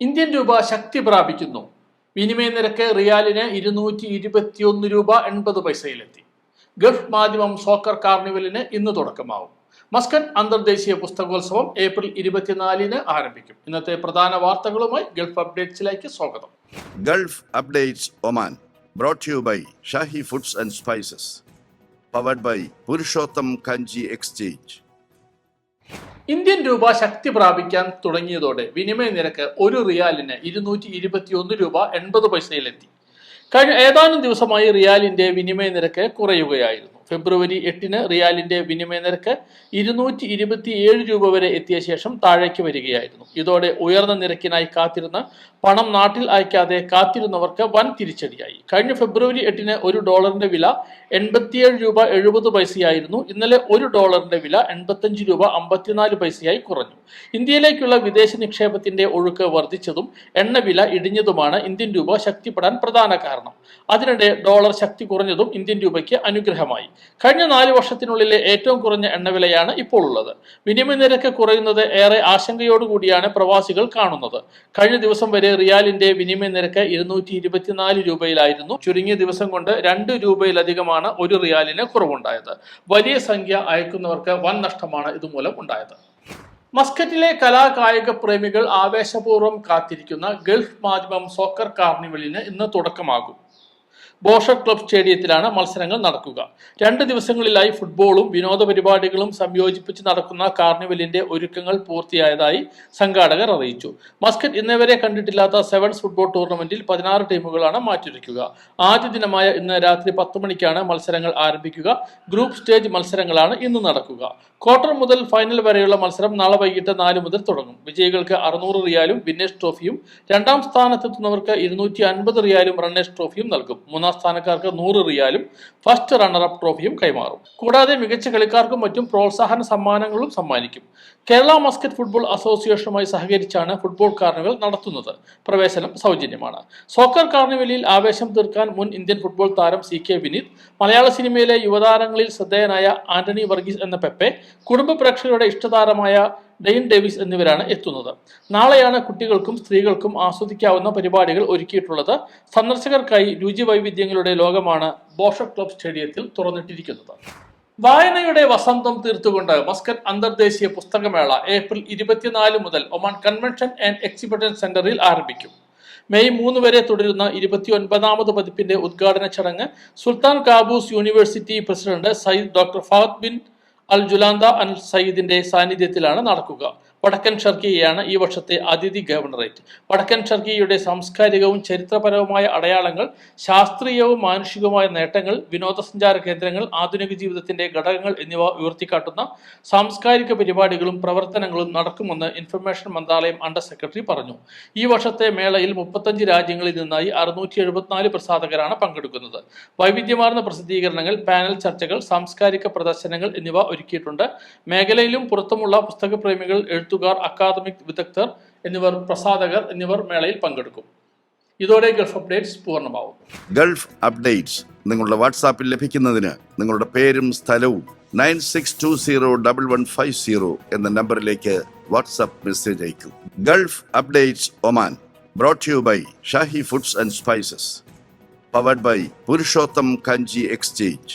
Indian രൂപ ശക്തി പ്രാപിക്കുന്നു. വിനിമയ നിരക്ക് റിയാലിന് 221 രൂപ 80 പൈസയിലെത്തി. ഗൾഫ് മാധ്യമം സോക്കർ കാർണിവലിന് ഇന്ന് തുടക്കമാവും. മസ്കറ്റ് അന്തർദേശീയ പുസ്തകോത്സവം ഏപ്രിൽ 24 ആരംഭിക്കും. ഇന്നത്തെ പ്രധാന വാർത്തകളുമായി ഗൾഫ് അപ്ഡേറ്റ്സിലേക്ക് സ്വാഗതം. Gulf updates Oman brought to you by Shahi foods and spices, powered by Purushottam Kanji exchange. Indian രൂപ ശക്തി പ്രാപിക്കാൻ തുടങ്ങിയതോടെ വിനിമയ നിരക്ക് ഒരു റിയാലിന് 221 രൂപ 80 പൈസയിലെത്തി. കഴിഞ്ഞ ഏതാനും ദിവസമായി റിയാലിന്റെ വിനിമയ നിരക്ക് കുറയുകയായിരുന്നു. ഫെബ്രുവരി 8 റിയാലിന്റെ വിനിമയ നിരക്ക് 227 രൂപ വരെ എത്തിയ ശേഷം താഴേക്ക് വരികയായിരുന്നു. ഇതോടെ ഉയർന്ന നിരക്കിനായി കാത്തിരുന്ന പണം നാട്ടിൽ അയക്കാതെ കാത്തിരുന്നവർക്ക് വൻ തിരിച്ചടിയായി. കഴിഞ്ഞ ഫെബ്രുവരി 8 ഒരു ഡോളറിന്റെ വില 87 രൂപ 70 പൈസയായിരുന്നു. ഇന്നലെ ഒരു ഡോളറിന്റെ വില 85 രൂപ 54 പൈസയായി കുറഞ്ഞു. ഇന്ത്യയിലേക്കുള്ള വിദേശ നിക്ഷേപത്തിന്റെ ഒഴുക്ക് വർദ്ധിച്ചതും എണ്ണവില ഇടിഞ്ഞതുമാണ് ഇന്ത്യൻ രൂപ ശക്തിപ്പെടാൻ പ്രധാന കാരണം. അതിനിടെ ഡോളർ ശക്തി കുറഞ്ഞതും ഇന്ത്യൻ രൂപയ്ക്ക് അനുഗ്രഹമായി. കഴിഞ്ഞ 4 വർഷത്തിനുള്ളിലെ ഏറ്റവും കുറഞ്ഞ എണ്ണവിലയാണ് ഇപ്പോൾ ഉള്ളത്. വിനിമയ നിരക്ക് കുറയുന്നത് ഏറെ ആശങ്കയോടുകൂടിയാണ് പ്രവാസികൾ കാണുന്നത്. കഴിഞ്ഞ ദിവസം വരെ റിയാലിന്റെ വിനിമയ നിരക്ക് 224 രൂപയിലായിരുന്നു. ചുരുങ്ങിയ ദിവസം കൊണ്ട് 2 രൂപയിലധികമാണ് ഒരു റിയാലിന് കുറവുണ്ടായത്. വലിയ സംഖ്യ അയക്കുന്നവർക്ക് വൻ നഷ്ടമാണ് ഇതുമൂലം ഉണ്ടായത്. മസ്കറ്റിലെ കലാകായിക പ്രേമികൾ ആവേശപൂർവ്വം കാത്തിരിക്കുന്ന ഗൾഫ് മാധ്യമം സോക്കർ കാർണിവലിന് ഇന്ന് തുടക്കമാകും. ബോഷർ ക്ലബ് സ്റ്റേഡിയത്തിലാണ് മത്സരങ്ങൾ നടക്കുക. 2 ദിവസങ്ങളിലായി ഫുട്ബോളും വിനോദ പരിപാടികളും സംയോജിപ്പിച്ച് നടക്കുന്ന കാർണിവലിന്റെ ഒരുക്കങ്ങൾ പൂർത്തിയായതായി സംഘാടകർ അറിയിച്ചു. മസ്കറ്റ് ഇന്നേവരെ കണ്ടിട്ടില്ലാത്ത സെവൻസ് ഫുട്ബോൾ ടൂർണമെന്റിൽ 16 ടീമുകളാണ് മാറ്റുരയ്ക്കുക. ആദ്യ ദിനമായ ഇന്ന് രാത്രി 10 മണിക്കാണ് മത്സരങ്ങൾ ആരംഭിക്കുക. ഗ്രൂപ്പ് സ്റ്റേജ് മത്സരങ്ങളാണ് ഇന്ന് നടക്കുക. ക്വാർട്ടർ മുതൽ ഫൈനൽ വരെയുള്ള മത്സരം നാളെ വൈകിട്ട് 4 മുതൽ തുടങ്ങും. വിജയികൾക്ക് 600 റിയാലും വിന്നേഴ്സ് ട്രോഫിയും, 2ാം സ്ഥാനത്തെത്തുന്നവർക്ക് 250 റിയാലും റണ്ണേഴ്സ് ട്രോഫിയും നൽകും. 3ാം സ്ഥാനക്കാർക്ക് 100 റിയാലും ഫസ്റ്റ് റണ്ണറപ്പ് ട്രോഫിയും കൈമാറും. കൂടാതെ മികച്ച കളിക്കാർക്കും മറ്റും പ്രോത്സാഹന സമ്മാനങ്ങളും സമ്മാനിക്കും. കേരള മസ്കറ്റ് ഫുട്ബോൾ അസോസിയേഷനുമായി സഹകരിച്ചാണ് ഫുട്ബോൾ കാർണിവൽ നടത്തുന്നത്. പ്രവേശനം സൗജന്യമാണ്. സോക്കർ കാർണിവലിൽ ആവേശം തീർക്കാൻ മുൻ ഇന്ത്യൻ ഫുട്ബോൾ താരം CK വിനീത്, മലയാള സിനിമയിലെ യുവതാരങ്ങളിൽ ശ്രദ്ധേയനായ ആന്റണി വർഗീസ് എന്ന പെപ്പെ, കുടുംബ പ്രേക്ഷകരുടെ ഇഷ്ടതാരമായ ഡെയിൻ ഡേവിസ് എന്നിവരാണ് എത്തുന്നത്. നാളെയാണ് കുട്ടികൾക്കും സ്ത്രീകൾക്കും ആസ്വദിക്കാവുന്ന പരിപാടികൾ ഒരുക്കിയിട്ടുള്ളത്. സന്ദർശകർക്കായി രുചിവൈവിധ്യങ്ങളുടെ ലോകമാണ് ബോഷർ ക്ലബ് സ്റ്റേഡിയത്തിൽ തുറന്നിട്ടിരിക്കുന്നത്. വായനയുടെ വസന്തം തീർത്തുകൊണ്ട് മസ്കറ്റ് അന്തർദേശീയ പുസ്തകമേള ഏപ്രിൽ 24 മുതൽ ഒമാൻ കൺവെൻഷൻ ആൻഡ് എക്സിബിഷൻ സെന്ററിൽ ആരംഭിക്കും. മെയ് 3 വരെ തുടരുന്ന 29ാമത് പതിപ്പിന്റെ ഉദ്ഘാടന ചടങ്ങ് Sultan Qaboos university president Sayyid doctor Fahad bin Al Julanda Al സയ്യിദിന്റെ സാന്നിധ്യത്തിലാണ് നടക്കുക. വടക്കൻ ഷർക്കിയയാണ് ഈ വർഷത്തെ അതിഥി ഗവർണറേറ്റ്. വടക്കൻ ഷർക്കിയയുടെ സാംസ്കാരികവും ചരിത്രപരവുമായ അടയാളങ്ങൾ, ശാസ്ത്രീയവും മാനുഷികവുമായ നേട്ടങ്ങൾ, വിനോദസഞ്ചാര കേന്ദ്രങ്ങൾ, ആധുനിക ജീവിതത്തിന്റെ ഘടകങ്ങൾ എന്നിവ ഉയർത്തിക്കാട്ടുന്ന സാംസ്കാരിക പരിപാടികളും പ്രവർത്തനങ്ങളും നടക്കുമെന്ന് ഇൻഫർമേഷൻ മന്ത്രാലയം അണ്ടർ സെക്രട്ടറി പറഞ്ഞു. ഈ വർഷത്തെ മേളയിൽ 35 രാജ്യങ്ങളിൽ നിന്നായി 674 പ്രസാധകരാണ് പങ്കെടുക്കുന്നത്. വൈവിധ്യമാർന്ന പ്രസിദ്ധീകരണങ്ങൾ, പാനൽ ചർച്ചകൾ, സാംസ്കാരിക പ്രദർശനങ്ങൾ എന്നിവ ഒരുക്കിയിട്ടുണ്ട്. മേഖലയിലും പുറത്തുമുള്ള പുസ്തകപ്രേമികൾ, എഴുത്തുകാർ, അക്കാദമിക് വിദഗ്ധർ എന്നിവർ, പ്രസാധകർ എന്നിവർ മേളയിൽ പങ്കെടുക്കും. ഇതോടെ ഗൾഫ് അപ്ഡേറ്റ്സ് പൂർണ്ണമാവും. ഗൾഫ് അപ്ഡേറ്റ്സ് നിങ്ങളുടെ വാട്സാപ്പിൽ ലഭിക്കുന്നതിന് നിങ്ങളുടെ പേരും സ്ഥലവും 96201150 എന്ന നമ്പറിലേക്ക് വാട്സാപ്പ് മെസ്സേജ് അയക്കൂ. Gulf updates Oman brought to you by Shahi foods and spices, powered by Purushottam Kanji exchange.